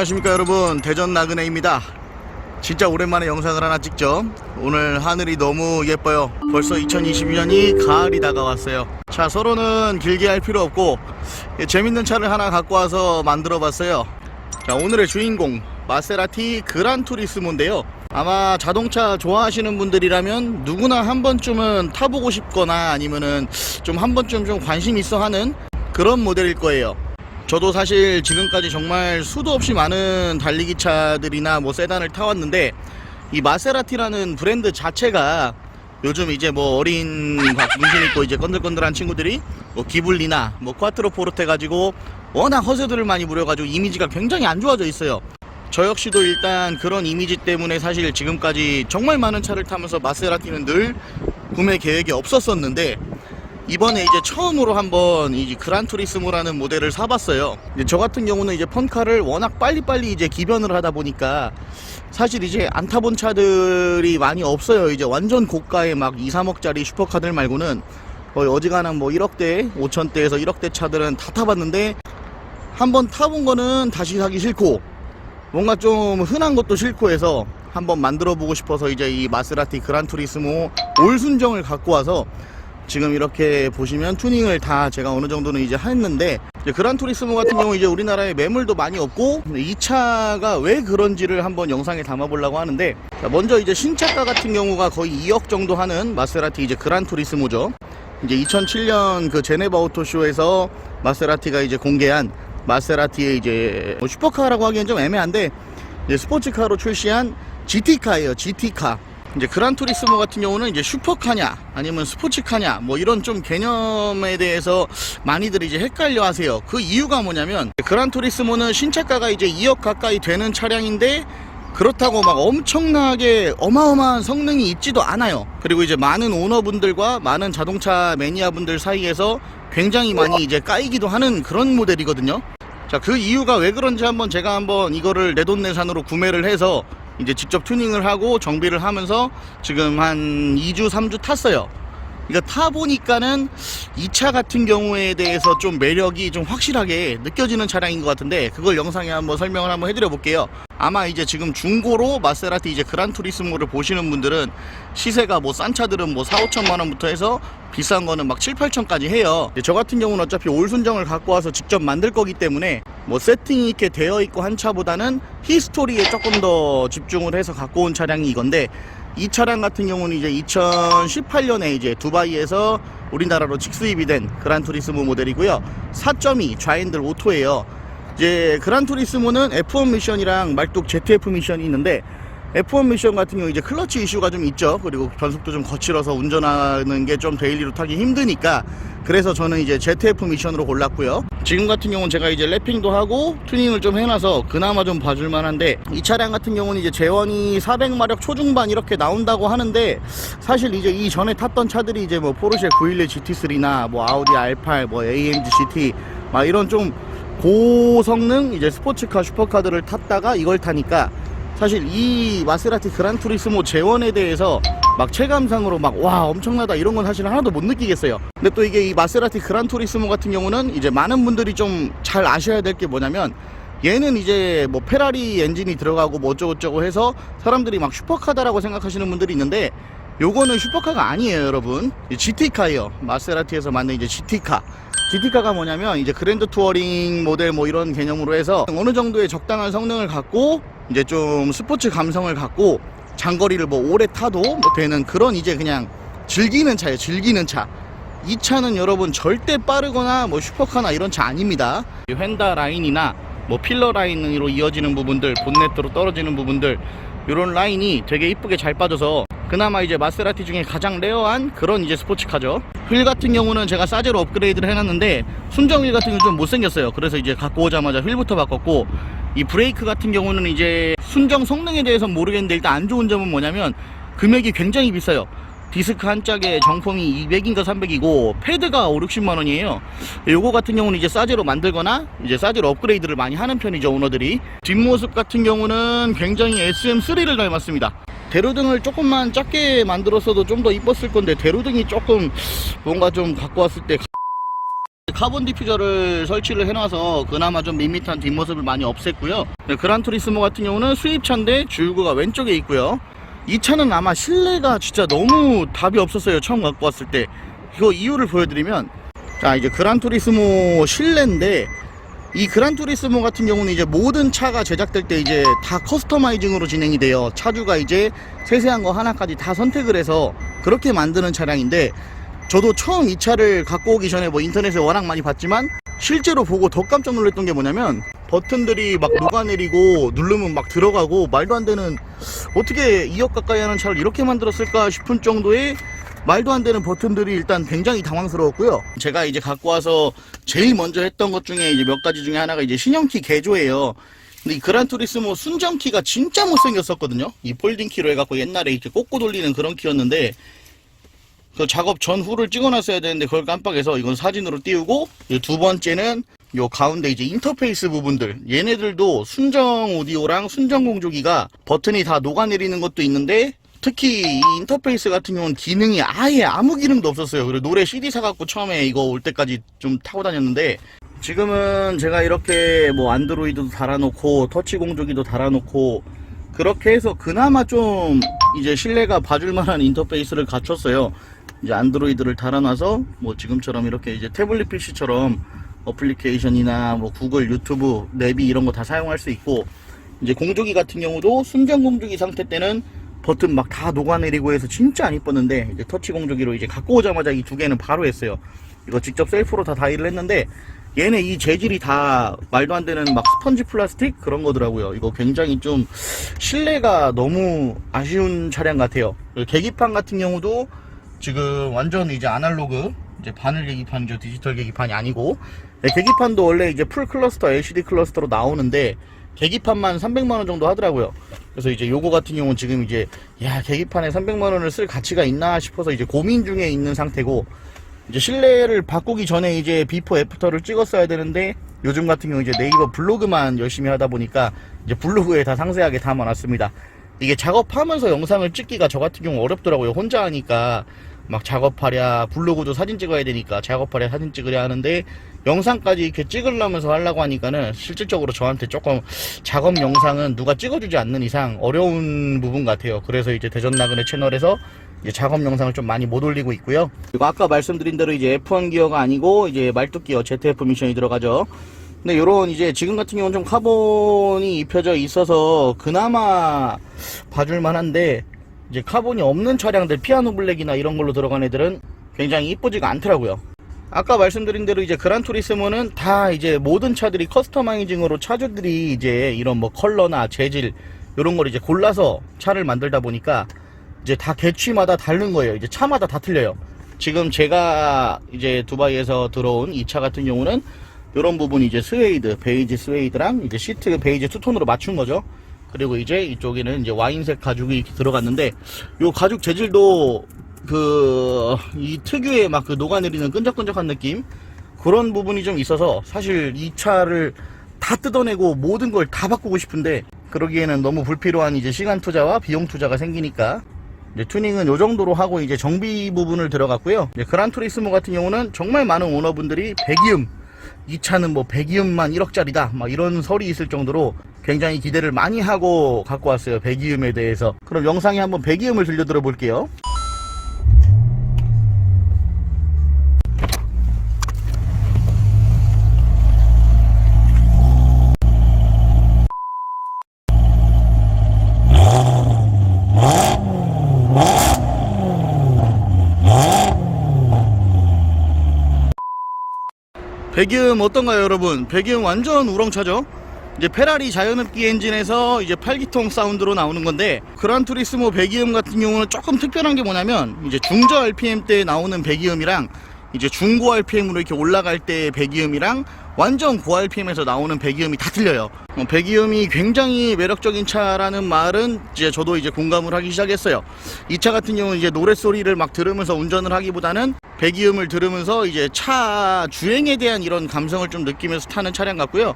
안녕하십니까 여러분, 대전 나그네입니다. 진짜 오랜만에 영상을 하나 찍죠. 오늘 하늘이 너무 예뻐요. 벌써 2022년이 가을이 다가왔어요. 자, 서로는 길게 할 필요 없고 재밌는 차를 하나 갖고 와서 만들어 봤어요. 자, 오늘의 주인공 마세라티 그란투리스모인데요. 아마 자동차 좋아하시는 분들이라면 누구나 한 번쯤은 타보고 싶거나 아니면은 좀 한 번쯤 좀 관심 있어 하는 그런 모델일 거예요. 저도 사실 지금까지 정말 수도 없이 많은 달리기 차들이나 뭐 세단을 타왔는데 이 마세라티라는 브랜드 자체가 요즘 이제 뭐 어린 문신 있고 이제 건들건들한 친구들이 뭐 기블리나 뭐 콰트로 포르테 가지고 워낙 허세들을 많이 부려가지고 이미지가 굉장히 안 좋아져 있어요. 저 역시도 일단 그런 이미지 때문에 사실 지금까지 정말 많은 차를 타면서 마세라티는 늘 구매 계획이 없었었는데 이번에 이제 처음으로 한번 이 그란투리스모라는 모델을 사봤어요. 이제 저 같은 경우는 이제 펀카를 워낙 빨리빨리 이제 기변을 하다 보니까 사실 이제 안 타본 차들이 많이 없어요. 이제 완전 고가의 막 2, 3억짜리 슈퍼카들 말고는 거의 어지간한 뭐 1억대, 5천대에서 1억대 차들은 다 타봤는데 한번 타본 거는 다시 사기 싫고 뭔가 좀 흔한 것도 싫고 해서 한번 만들어 보고 싶어서 이제 이 마세라티 그란투리스모 올순정을 갖고 와서 지금 이렇게 보시면 튜닝을 다 제가 어느 정도는 이제 했는데 이제 그란투리스모 같은 경우 이제 우리나라에 매물도 많이 없고 이 차가 왜 그런지를 한번 영상에 담아 보려고 하는데 먼저 이제 신차가 같은 경우가 거의 2억 정도 하는 마세라티 이제 그란투리스모죠. 이제 2007년 그 제네바 오토쇼에서 마세라티가 이제 공개한 마세라티의 이제 뭐 슈퍼카라고 하기엔 좀 애매한데 이제 스포츠카로 출시한 GT카예요. GT카. 이제 그란투리스모 같은 경우는 이제 슈퍼카냐 아니면 스포츠카냐 뭐 이런 좀 개념에 대해서 많이들 이제 헷갈려 하세요. 그 이유가 뭐냐면 그란투리스모는 신차가가 이제 2억 가까이 되는 차량인데 그렇다고 막 엄청나게 어마어마한 성능이 있지도 않아요. 그리고 이제 많은 오너분들과 많은 자동차 매니아분들 사이에서 굉장히 많이 이제 까이기도 하는 그런 모델이거든요. 자, 그 이유가 왜 그런지 제가 한번 이거를 내돈내산으로 구매를 해서 이제 직접 튜닝을 하고 정비를 하면서 지금 한 2주 3주 탔어요. 이거 타보니까는 이 차 같은 경우에 대해서 좀 매력이 좀 확실하게 느껴지는 차량인 것 같은데 그걸 영상에 한번 설명을 한번 해드려 볼게요. 아마 이제 지금 중고로 마세라티 이제 그란투리스모를 보시는 분들은 시세가 뭐 싼 차들은 뭐 4, 5천만 원부터 해서 비싼 거는 막 7, 8천까지 해요. 저 같은 경우는 어차피 올순정을 갖고 와서 직접 만들 거기 때문에 뭐 세팅이 이렇게 되어 있고 한 차보다는 히스토리에 조금 더 집중을 해서 갖고 온 차량이 이건데 이 차량 같은 경우는 이제 2018년에 이제 두바이에서 우리나라로 직수입이 된 그란투리스모 모델이고요. 4.2 좌핸들 오토예요. 이제 그란투리스모는 F1 미션이랑 말뚝 ZF 미션이 있는데 F1 미션 같은 경우 이제 클러치 이슈가 좀 있죠. 그리고 변속도 좀 거칠어서 운전하는 게 좀 데일리로 타기 힘드니까 그래서 저는 이제 ZF 미션으로 골랐고요. 지금 같은 경우는 제가 이제 랩핑도 하고 튜닝을 좀 해놔서 그나마 좀 봐줄 만한데 이 차량 같은 경우는 이제 제원이 400마력 초중반 이렇게 나온다고 하는데 사실 이제 이 전에 탔던 차들이 이제 뭐 포르쉐 911 GT3나 뭐 아우디 R8 뭐 AMG GT 막 이런 좀 고성능 이제 스포츠카 슈퍼카들을 탔다가 이걸 타니까 사실 이 마세라티 그란투리스모 제원에 대해서 막 체감상으로 막 와 엄청나다 이런 건 사실 하나도 못 느끼겠어요. 근데 또 이게 이 마세라티 그란투리스모 같은 경우는 이제 많은 분들이 좀 잘 아셔야 될 게 뭐냐면 얘는 이제 뭐 페라리 엔진이 들어가고 뭐 어쩌고저쩌고 해서 사람들이 막 슈퍼카다라고 생각하시는 분들이 있는데 요거는 슈퍼카가 아니에요 여러분. GT카예요. 마세라티에서 만든 이제 GT카. GT카가 뭐냐면 이제 그랜드 투어링 모델 뭐 이런 개념으로 해서 어느 정도의 적당한 성능을 갖고 이제 좀 스포츠 감성을 갖고 장거리를 뭐 오래 타도 뭐 되는 그런 이제 그냥 즐기는 차예요. 즐기는 차. 이 차는 여러분 절대 빠르거나 뭐 슈퍼카나 이런 차 아닙니다. 휀다 라인이나 뭐 필러 라인으로 이어지는 부분들, 본네트로 떨어지는 부분들 이런 라인이 되게 이쁘게 잘 빠져서 그나마 이제 마세라티 중에 가장 레어한 그런 이제 스포츠카죠. 휠 같은 경우는 제가 싸제로 업그레이드를 해놨는데 순정 휠 같은 경우는 좀 못생겼어요. 그래서 이제 갖고 오자마자 휠부터 바꿨고 이 브레이크 같은 경우는 이제 순정 성능에 대해서는 모르겠는데 일단 안 좋은 점은 뭐냐면 금액이 굉장히 비싸요. 디스크 한 짝에 정품이 200인가 300이고 패드가 5, 60만 원이에요. 요거 같은 경우는 이제 싸제로 만들거나 이제 싸제로 업그레이드를 많이 하는 편이죠 오너들이. 뒷모습 같은 경우는 굉장히 SM3를 닮았습니다. 대로등을 조금만 작게 만들었어도 좀 더 이뻤을 건데 대로등이 조금 뭔가 좀 갖고 왔을 때 카본 디퓨저를 설치를 해놔서 그나마 좀 밋밋한 뒷모습을 많이 없앴고요. 그란투리스모 같은 경우는 수입차인데 주유구가 왼쪽에 있고요. 이 차는 아마 실내가 진짜 너무 답이 없었어요. 처음 갖고 왔을 때. 이거 이유를 보여드리면, 자, 이제 그란투리스모 실내인데, 이 그란투리스모 같은 경우는 이제 모든 차가 제작될 때 이제 다 커스터마이징으로 진행이 돼요. 차주가 이제 세세한 거 하나까지 다 선택을 해서 그렇게 만드는 차량인데, 저도 처음 이 차를 갖고 오기 전에 뭐 인터넷에 워낙 많이 봤지만 실제로 보고 더 깜짝 놀랐던 게 뭐냐면, 버튼들이 막 녹아내리고 누르면 막 들어가고 말도 안 되는, 어떻게 2억 가까이 하는 차를 이렇게 만들었을까 싶은 정도의 말도 안 되는 버튼들이 일단 굉장히 당황스러웠고요. 제가 이제 갖고 와서 제일 먼저 했던 것 중에 이제 몇 가지 중에 하나가 이제 신형키 개조예요. 근데 이 그란투리스모 순정키가 진짜 못생겼었거든요. 이 폴딩키로 해갖고 옛날에 이렇게 꽂고 돌리는 그런 키였는데, 그 작업 전후를 찍어놨어야 되는데 그걸 깜빡해서 이건 사진으로 띄우고, 두 번째는 요 가운데 이제 인터페이스 부분들, 얘네들도 순정 오디오랑 순정 공조기가 버튼이 다 녹아내리는 것도 있는데, 특히 이 인터페이스 같은 경우는 기능이 아예 아무 기능도 없었어요. 그리고 노래 CD 사갖고 처음에 이거 올 때까지 좀 타고 다녔는데, 지금은 제가 이렇게 뭐 안드로이드도 달아놓고 터치 공조기도 달아놓고 그렇게 해서 그나마 좀 이제 신뢰가 봐줄 만한 인터페이스를 갖췄어요. 이제 안드로이드를 달아놔서 뭐 지금처럼 이렇게 이제 태블릿 PC처럼 어플리케이션이나 뭐 구글, 유튜브, 내비 이런 거 다 사용할 수 있고, 이제 공조기 같은 경우도 순정 공조기 상태 때는 버튼 막 다 녹아내리고 해서 진짜 안 이뻤는데, 이제 터치 공조기로 이제 갖고 오자마자 이 두 개는 바로 했어요. 이거 직접 셀프로 다 다이를 했는데, 얘네 이 재질이 다 말도 안 되는 막 스펀지 플라스틱 그런 거더라고요. 이거 굉장히 좀 실내가 너무 아쉬운 차량 같아요. 계기판 같은 경우도 지금 완전 이제 아날로그, 이제 바늘 계기판이죠. 디지털 계기판이 아니고. 계기판도 원래 이제 풀 클러스터, LCD 클러스터로 나오는데 계기판만 300만원 정도 하더라고요. 그래서 이제 요거 같은 경우는 지금 이제, 야, 계기판에 300만원을 쓸 가치가 있나 싶어서 이제 고민 중에 있는 상태고, 이제 실내를 바꾸기 전에 이제 비포 애프터를 찍었어야 되는데, 요즘 같은 경우 이제 네이버 블로그만 열심히 하다 보니까 이제 블로그에 다 상세하게 담아놨습니다. 이게 작업하면서 영상을 찍기가 저 같은 경우 어렵더라고요. 혼자 하니까 막 작업하랴, 블로그도 사진 찍어야 되니까 작업하랴 사진 찍으랴 하는데, 영상까지 이렇게 찍으려면서 하려고 하니까는 실질적으로 저한테 조금 작업 영상은 누가 찍어주지 않는 이상 어려운 부분 같아요. 그래서 이제 대전나그네 채널에서 이제 작업 영상을 좀 많이 못 올리고 있고요. 그리고 아까 말씀드린 대로 이제 F1 기어가 아니고 이제 말뚝 기어 ZF 미션이 들어가죠. 근데 요런 이제 지금 같은 경우는 좀 카본이 입혀져 있어서 그나마 봐줄 만한데, 이제 카본이 없는 차량들, 피아노 블랙이나 이런 걸로 들어간 애들은 굉장히 이쁘지가 않더라고요. 아까 말씀드린 대로 이제 그란투리스모는 다 이제 모든 차들이 커스터마이징으로 차주들이 이제 이런 뭐 컬러나 재질 이런 걸 이제 골라서 차를 만들다 보니까 이제 다 개취마다 다른 거예요. 이제 차마다 다 틀려요. 지금 제가 이제 두바이에서 들어온 이 차 같은 경우는 이런 부분이 이제 스웨이드, 베이지 스웨이드랑 이제 시트 베이지 투톤으로 맞춘 거죠. 그리고 이제 이쪽에는 이제 와인색 가죽이 이렇게 들어갔는데, 요 가죽 재질도 이 특유의 막 그 녹아내리는 끈적끈적한 느낌, 그런 부분이 좀 있어서 사실 이 차를 다 뜯어내고 모든 걸 다 바꾸고 싶은데, 그러기에는 너무 불필요한 이제 시간 투자와 비용 투자가 생기니까 이제 튜닝은 요 정도로 하고 이제 정비 부분을 들어갔고요. 이제 그란투리스모 같은 경우는 정말 많은 오너분들이 배기음, 이 차는 뭐 배기음만 1억짜리다 막 이런 설이 있을 정도로 굉장히 기대를 많이 하고 갖고 왔어요, 배기음에 대해서. 그럼 영상에 한번 배기음을 들려드려 볼게요. 배기음 어떤가요, 여러분? 배기음 완전 우렁차죠? 이제 페라리 자연흡기 엔진에서 이제 8기통 사운드로 나오는 건데, 그란투리스모 배기음 같은 경우는 조금 특별한 게 뭐냐면, 이제 중저 RPM 때 나오는 배기음이랑 이제 중고 RPM으로 이렇게 올라갈 때 배기음이랑 완전 고 RPM에서 나오는 배기음이 다 틀려요. 배기음이 굉장히 매력적인 차라는 말은 이제 저도 이제 공감을 하기 시작했어요. 이 차 같은 경우는 이제 노랫소리를 막 들으면서 운전을 하기보다는 배기음을 들으면서 이제 차 주행에 대한 이런 감성을 좀 느끼면서 타는 차량 같고요.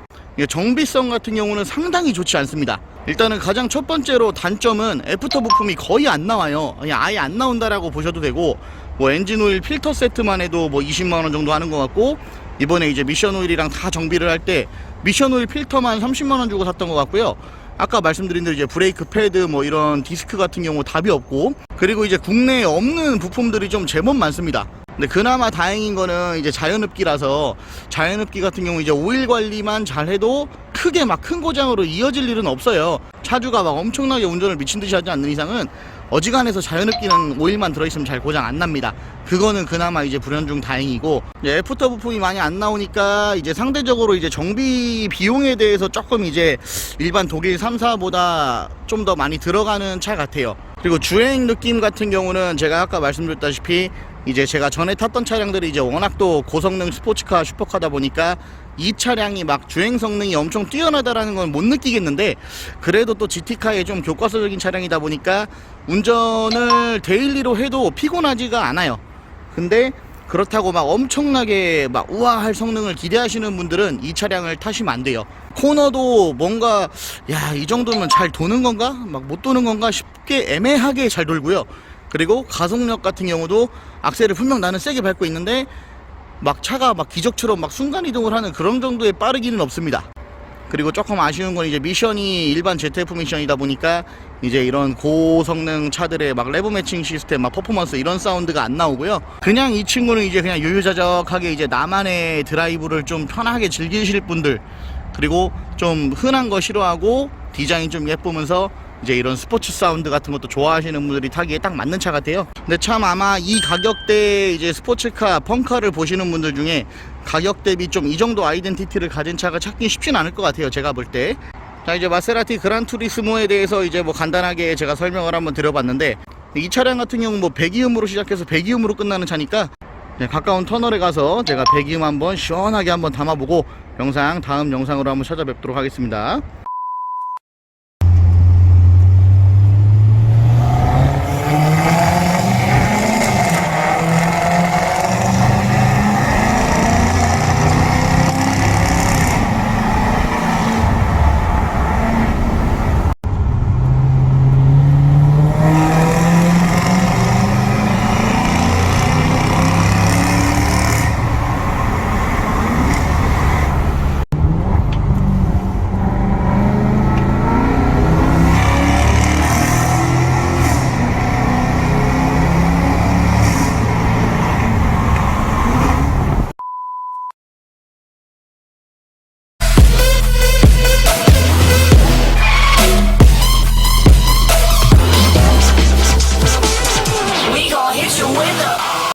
정비성 같은 경우는 상당히 좋지 않습니다. 일단은 가장 첫 번째로 단점은 애프터 부품이 거의 안 나와요. 그냥 아예 안 나온다라고 보셔도 되고, 뭐 엔진 오일 필터 세트만 해도 뭐 20만원 정도 하는 것 같고, 이번에 이제 미션 오일이랑 다 정비를 할 때 미션 오일 필터만 30만원 주고 샀던 것 같고요. 아까 말씀드린 대로 이제 브레이크 패드 뭐 이런 디스크 같은 경우 답이 없고, 그리고 이제 국내에 없는 부품들이 좀 제법 많습니다. 근데 그나마 다행인 거는 이제 자연흡기라서, 자연흡기 같은 경우 이제 오일 관리만 잘해도 크게 막 큰 고장으로 이어질 일은 없어요. 차주가 막 엄청나게 운전을 미친듯이 하지 않는 이상은 어지간해서 자연흡기는 오일만 들어있으면 잘 고장 안 납니다. 그거는 그나마 이제 불행 중 다행이고, 이제 애프터 부품이 많이 안 나오니까 이제 상대적으로 이제 정비 비용에 대해서 조금 이제 일반 독일 3사보다 좀 더 많이 들어가는 차 같아요. 그리고 주행 느낌 같은 경우는 제가 아까 말씀드렸다시피 이제 제가 전에 탔던 차량들이 이제 워낙 또 고성능 스포츠카 슈퍼카다 보니까 이 차량이 막 주행 성능이 엄청 뛰어나다라는 건 못 느끼겠는데, 그래도 또 GT카의 좀 교과서적인 차량이다 보니까 운전을 데일리로 해도 피곤하지가 않아요. 근데 그렇다고 막 엄청나게 막 우아할 성능을 기대하시는 분들은 이 차량을 타시면 안 돼요. 코너도 뭔가 야, 이 정도면 잘 도는 건가? 막 못 도는 건가 싶게 애매하게 잘 돌고요. 그리고 가속력 같은 경우도 악셀을 분명 나는 세게 밟고 있는데 막 차가 막 기적처럼 막 순간이동을 하는 그런 정도의 빠르기는 없습니다. 그리고 조금 아쉬운 건 이제 미션이 일반 ZF 미션이다 보니까 이제 이런 고성능 차들의 막 레버 매칭 시스템, 막 퍼포먼스 이런 사운드가 안 나오고요. 그냥 이 친구는 이제 그냥 유유자적하게 이제 나만의 드라이브를 좀 편하게 즐기실 분들, 그리고 좀 흔한 거 싫어하고 디자인 좀 예쁘면서 이제 이런 스포츠 사운드 같은 것도 좋아하시는 분들이 타기에 딱 맞는 차 같아요. 근데 참 아마 이 가격대에 이제 스포츠카, 펑카를 보시는 분들 중에 가격 대비 좀 이 정도 아이덴티티를 가진 차가 찾기 쉽진 않을 것 같아요, 제가 볼 때. 자, 이제 마세라티 그란 투리스모에 대해서 이제 뭐 간단하게 제가 설명을 한번 드려봤는데, 이 차량 같은 경우 뭐 배기음으로 시작해서 배기음으로 끝나는 차니까 가까운 터널에 가서 제가 배기음 한번 시원하게 한번 담아보고 다음 영상으로 한번 찾아뵙도록 하겠습니다.